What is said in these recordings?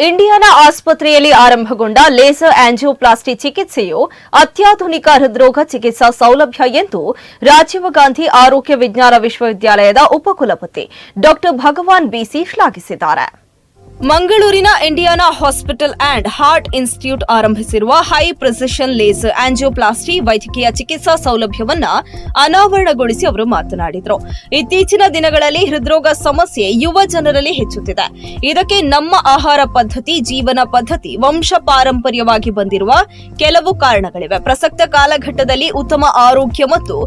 ಇಂಡಿಯಾನ ಆಸ್ಪತ್ರೆಯಲ್ಲಿ ಆರಂಭಗೊಂಡ laser angioplasty ಚಿಕಿತ್ಸೆಯು ಅತ್ಯಾಧುನಿಕ ಹೃದ್ರೋಗ ಚಿಕಿತ್ಸಾ ಸೌಲಭ್ಯ ಎಂದು ರಾಜೀವ್ ಗಾಂಧಿ ಆರೋಗ್ಯ ವಿಜ್ಞಾನ ವಿಶ್ವವಿದ್ಯಾಲಯದ ಉಪಕುಲಪತಿ ಡಾ ಭಗವಾನ್ ಬಿಸಿ ಶ್ಲಾಘಿಸಿದ್ದಾರೆ. ಮಂಗಳೂರಿನ Indiana hospital and heart institute ಆರಂಭಿಸಿರುವ ಹೈ ಪ್ರಿಸಿಷನ್ ಲೇಸರ್ ಆಂಜಿಯೋಪ್ಲಾಸ್ಟಿ ವೈದ್ಯಕೀಯ ಚಿಕಿತ್ಸಾ ಸೌಲಭ್ಯವನ್ನು ಅನಾವರಣಗೊಳಿಸಿ ಅವರು ಮಾತನಾಡಿದರು. ಇತ್ತೀಚಿನ ದಿನಗಳಲ್ಲಿ ಹೃದ್ರೋಗ ಸಮಸ್ಯೆ ಯುವ ಜನರಲ್ಲಿ ಹೆಚ್ಚುತ್ತಿದೆ. ಇದಕ್ಕೆ ನಮ್ಮ ಆಹಾರ ಪದ್ಧತಿ, ಜೀವನ ಪದ್ಧತಿ, ವಂಶ ಪಾರಂಪರ್ಯವಾಗಿ ಬಂದಿರುವ ಕೆಲವು ಕಾರಣಗಳಿವೆ. ಪ್ರಸಕ್ತ ಕಾಲಘಟ್ಟದಲ್ಲಿ ಉತ್ತಮ ಆರೋಗ್ಯ ಮತ್ತು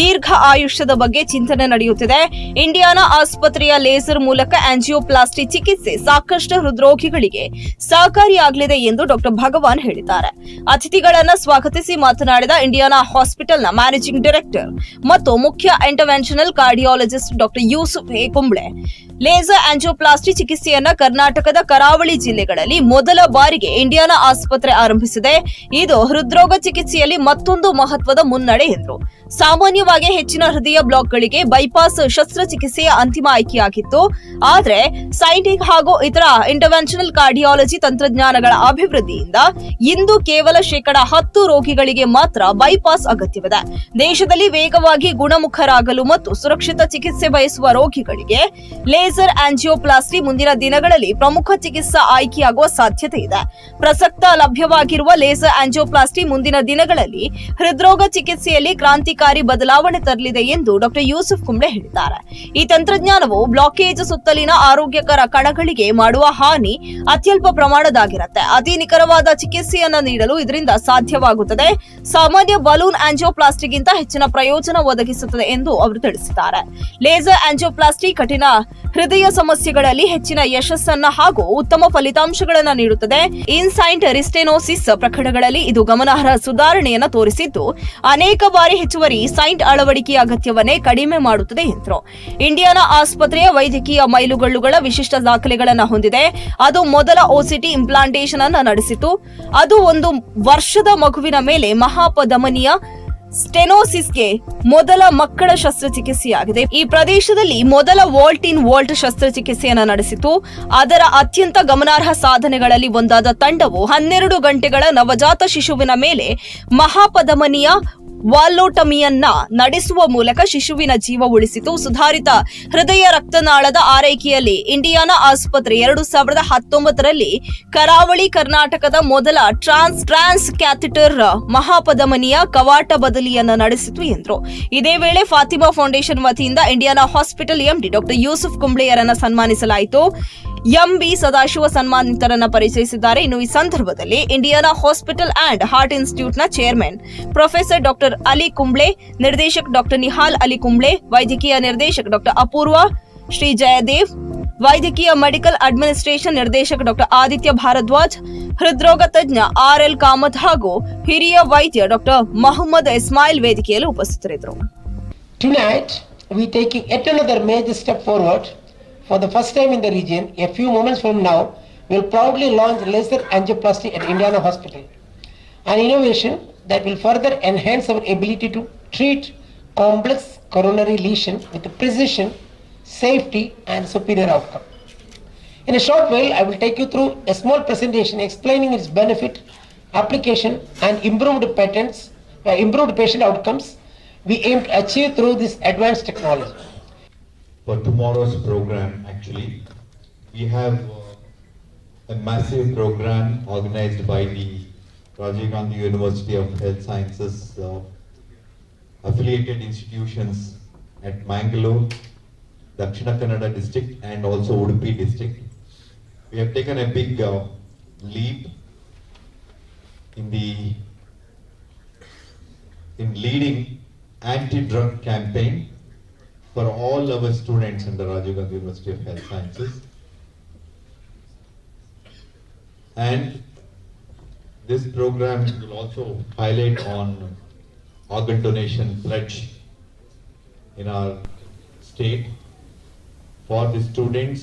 ದೀರ್ಘ ಆಯುಷ್ಯದ ಬಗ್ಗೆ ಚಿಂತನೆ ನಡೆಯುತ್ತಿದೆ. ಇಂಡಿಯಾನಾ ಆಸ್ಪತ್ರೆಯ ಲೇಸರ್ ಮೂಲಕ ಆಂಜಿಯೋಪ್ಲಾಸ್ಟಿ ಚಿಕಿತ್ಸೆ ಸಾಕಷ್ಟು ಹೃದ್ರೋಗಿಗಳಿಗೆ ಸಹಕಾರಿಯಾಗಲಿದೆ ಎಂದು ಡಾ ಭಗವಾನ್ ಹೇಳಿದ್ದಾರೆ. ಅತಿಥಿಗಳನ್ನು ಸ್ವಾಗತಿಸಿ ಮಾತನಾಡಿದ ಇಂಡಿಯಾನಾ ಹಾಸ್ಪಿಟಲ್ನ ಮ್ಯಾನೇಜಿಂಗ್ ಡೈರೆಕ್ಟರ್ ಮತ್ತು ಮುಖ್ಯ ಇಂಟರ್ವೆನ್ಷನಲ್ ಕಾರ್ಡಿಯಾಲಜಿಸ್ಟ್ ಡಾ Yusuf A Kumble, laser angioplasty ಚಿಕಿತ್ಸೆಯನ್ನ ಕರ್ನಾಟಕದ ಕರಾವಳಿ ಜಿಲ್ಲೆಗಳಲ್ಲಿ ಮೊದಲ ಬಾರಿಗೆ ಇಂಡಿಯಾನಾ ಆಸ್ಪತ್ರೆ ಆರಂಭಿಸಿದೆ. ಇದು ಹೃದ್ರೋಗ ಚಿಕಿತ್ಸೆಯಲ್ಲಿ ಮತ್ತೊಂದು ಮಹತ್ವದ ಮುನ್ನಡೆ ಎಂದರು. ಸಾಮಾನ್ಯವಾಗಿ ಹೆಚ್ಚಿನ ಹೃದಯ ಬ್ಲಾಕ್ಗಳಿಗೆ ಬೈಪಾಸ್ ಶಸ್ತ್ರಚಿಕಿತ್ಸೆಯ ಅಂತಿಮ ಆಯ್ಕೆಯಾಗಿತ್ತು. ಆದರೆ ಸೈಂಟಿಕ್ ಹಾಗೂ ಇತರ ಇಂಟರ್ವೆನ್ಷನಲ್ ಕಾರ್ಡಿಯಾಲಜಿ ತಂತ್ರಜ್ಞಾನಗಳ ಅಭಿವೃದ್ಧಿಯಿಂದ ಇಂದು ಕೇವಲ 10% ರೋಗಿಗಳಿಗೆ ಮಾತ್ರ ಬೈಪಾಸ್ ಅಗತ್ಯವಿದೆ. ದೇಶದಲ್ಲಿ ವೇಗವಾಗಿ ಗುಣಮುಖರಾಗಲು ಮತ್ತು ಸುರಕ್ಷಿತ ಚಿಕಿತ್ಸೆ ಬಯಸುವ ರೋಗಿಗಳಿಗೆ ಲೇಸರ್ ಆಂಜಿಯೋಪ್ಲಾಸ್ಟಿ ಮುಂದಿನ ದಿನಗಳಲ್ಲಿ ಪ್ರಮುಖ ಚಿಕಿತ್ಸಾ ಆಯ್ಕೆಯಾಗುವ ಸಾಧ್ಯತೆ ಇದೆ. ಪ್ರಸಕ್ತ ಲಭ್ಯವಾಗಿರುವ ಲೇಸರ್ ಆಂಜಿಯೋಪ್ಲಾಸ್ಟಿ ಮುಂದಿನ ದಿನಗಳಲ್ಲಿ ಹೃದ್ರೋಗ ಚಿಕಿತ್ಸೆಯಲ್ಲಿ ಕ್ರಾಂತಿಕಾರಿ ಬದಲಾವಣೆ ತರಲಿದೆ ಎಂದು ಡಾ ಯೂಸುಫ್ ಕುಂಬ್ಳೆ ಹೇಳಿದ್ದಾರೆ. ಈ ತಂತ್ರಜ್ಞಾನವು ಬ್ಲಾಕೇಜ್ ಸುತ್ತಲಿನ ಆರೋಗ್ಯಕರ ಕಣಗಳಿಗೆ ಮಾಡುವ ಹಾನಿ ಅತ್ಯಲ್ಪ ಪ್ರಮಾಣದಾಗಿರುತ್ತೆ. ಅತಿ ನಿಖರವಾದ ಚಿಕಿತ್ಸೆಯನ್ನು ನೀಡಲು ಇದರಿಂದ ಸಾಧ್ಯವಾಗುತ್ತದೆ. ಸಾಮಾನ್ಯ ಬಲೂನ್ ಆಂಜಿಯೋಪ್ಲಾಸ್ಟಿಗಿಂತ ಹೆಚ್ಚಿನ ಪ್ರಯೋಜನ ಒದಗಿಸುತ್ತದೆ ಎಂದು ಅವರು ತಿಳಿಸಿದ್ದಾರೆ. ಲೇಸರ್ ಆಂಜಿಯೋಪ್ಲಾಸ್ಟಿ ಕಠಿಣ ಹೃದಯ ಸಮಸ್ಯೆಗಳಲ್ಲಿ ಹೆಚ್ಚಿನ ಯಶಸ್ಸನ್ನ ಹಾಗೂ ಉತ್ತಮ ಫಲಿತಾಂಶಗಳನ್ನು ನೀಡುತ್ತದೆ. ಇನ್ಸೈಂಟ್ ರಿಸ್ಟೆನೋಸಿಸ್ ಪ್ರಕರಣಗಳಲ್ಲಿ ಇದು ಗಮನಾರ್ಹ ಸುಧಾರಣೆಯನ್ನು ತೋರಿಸಿದ್ದು, ಅನೇಕ ಬಾರಿ ಹೆಚ್ಚುವರಿ ಸೈಂಟ್ ಅಳವಡಿಕೆಯ ಅಗತ್ಯವನ್ನೇ ಕಡಿಮೆ ಮಾಡುತ್ತದೆ ಎಂದರು. ಇಂಡಿಯಾನಾ ಆಸ್ಪತ್ರೆಯ ವೈದ್ಯಕೀಯ ಮೈಲುಗಲ್ಲುಗಳ ವಿಶಿಷ್ಟ ದಾಖಲೆಗಳನ್ನು ಹೊಂದಿದೆ. ಅದು ಮೊದಲ ಓಸಿಟಿ ಇಂಪ್ಲಾಂಟೇಷನ್ ಅನ್ನು ನಡೆಸಿತು. ಅದು 1 ವರ್ಷದ ಮಗುವಿನ ಮೇಲೆ ಮಹಾಪಧಮನಿಯ ಸ್ಟೆನೋಸಿಸ್ಗೆ ಮೊದಲ ಮಕ್ಕಳ ಶಸ್ತ್ರಚಿಕಿತ್ಸೆಯಾಗಿದೆ. ಈ ಪ್ರದೇಶದಲ್ಲಿ ಮೊದಲ ವಾಲ್ಟ್ ಇನ್ ವಾಲ್ಟ್ ಶಸ್ತ್ರಚಿಕಿತ್ಸೆಯನ್ನು ನಡೆಸಿತು. ಅದರ ಅತ್ಯಂತ ಗಮನಾರ್ಹ ಸಾಧನೆಗಳಲ್ಲಿ ಒಂದಾದ ತಂಡವು 12 ಗಂಟೆಗಳ ನವಜಾತ ಶಿಶುವಿನ ಮೇಲೆ ಮಹಾಪಧಮನಿಯ ವಾಲೋಟಮಿಯನ್ನ ನಡೆಸುವ ಮೂಲಕ ಶಿಶುವಿನ ಜೀವ ಉಳಿಸಿತು. ಸುಧಾರಿತ ಹೃದಯ ರಕ್ತನಾಳದ ಆರೈಕೆಯಲ್ಲಿ ಇಂಡಿಯಾನಾ ಆಸ್ಪತ್ರೆ 2019ರಲ್ಲಿ ಕರಾವಳಿ ಕರ್ನಾಟಕದ ಮೊದಲ ಟ್ರಾನ್ಸ್ ಕ್ಯಾಥೆಟರ್ ಮಹಾಪಧಮನಿಯ ಕವಾಟ ಬದಲಿಯನ್ನು ನಡೆಸಿತು ಎಂದರು. ಇದೇ ವೇಳೆ ಫಾತಿಮಾ ಫೌಂಡೇಶನ್ ವತಿಯಿಂದ ಇಂಡಿಯಾನಾ ಹಾಸ್ಪಿಟಲ್ ಎಂಡಿ ಡಾ ಯೂಸುಫ್ ಕುಂಬ್ಳೆಯರನ್ನು ಸನ್ಮಾನಿಸಲಾಯಿತು. ಎಂಬಿ ಸದಾಶಿವ ಸನ್ಮಾನಿತರನ್ನು ಪರಿಚಯಿಸಿದ್ದಾರೆ. ಇನ್ನು ಈ ಸಂದರ್ಭದಲ್ಲಿ ಇಂಡಿಯಾನಾ ಹಾಸ್ಪಿಟಲ್ ಅಂಡ್ ಹಾರ್ಟ್ ಇನ್ಸ್ಟಿಟ್ಯೂಟ್ನ ಚೇರ್ಮನ್ ಪ್ರೊಫೆಸರ್ ಡಾ ಅಲಿ ಕುಂಬ್ಳೆ, ನಿರ್ದೇಶಕ ಡಾ ನಿಹಾಲ್ ಅಲಿ ಕುಂಬ್ಳೆ, ವೈದ್ಯಕೀಯ ನಿರ್ದೇಶಕ ಡಾ ಅಪೂರ್ವ ಶ್ರೀ ಜಯದೇವ್, ವೈದ್ಯಕೀಯ ಮೆಡಿಕಲ್ ಅಡ್ಮಿನಿಸ್ಟ್ರೇಷನ್ ನಿರ್ದೇಶಕ ಡಾ ಆದಿತ್ಯ ಭಾರದ್ವಾಜ್, ಹೃದ್ರೋಗ ತಜ್ಞ ಆರ್ಎಲ್ ಕಾಮತ್ ಹಾಗೂ ಹಿರಿಯ ವೈದ್ಯ ಡಾ ಮೊಹಮ್ಮದ್ ಇಸ್ಮಾಯಿಲ್ ವೇದಿಕೆಯಲ್ಲಿ ಉಪಸ್ಥಿತರಿದ್ದರು. Tonight we taking yet another major step forward. For the first time in the region, a few moments from now, we will proudly launch laser angioplasty at Indiana Hospital, an innovation that will further enhance our ability to treat complex coronary lesion with precision, safety and superior outcome. In a short while, I will take you through a small presentation explaining its benefit, application and improved patient outcomes we aim to achieve through this advanced technology. For tomorrow's program, actually, we have a massive program organized by the Rajiv Gandhi University of Health Sciences affiliated institutions at Mangalore, Dakshina Kannada district and also Udupi district. We have taken a big leap in leading anti-drug campaign for all our students in the Rajiv Gandhi University of Health Sciences. And this program will also highlight on organ donation pledge in our state for the students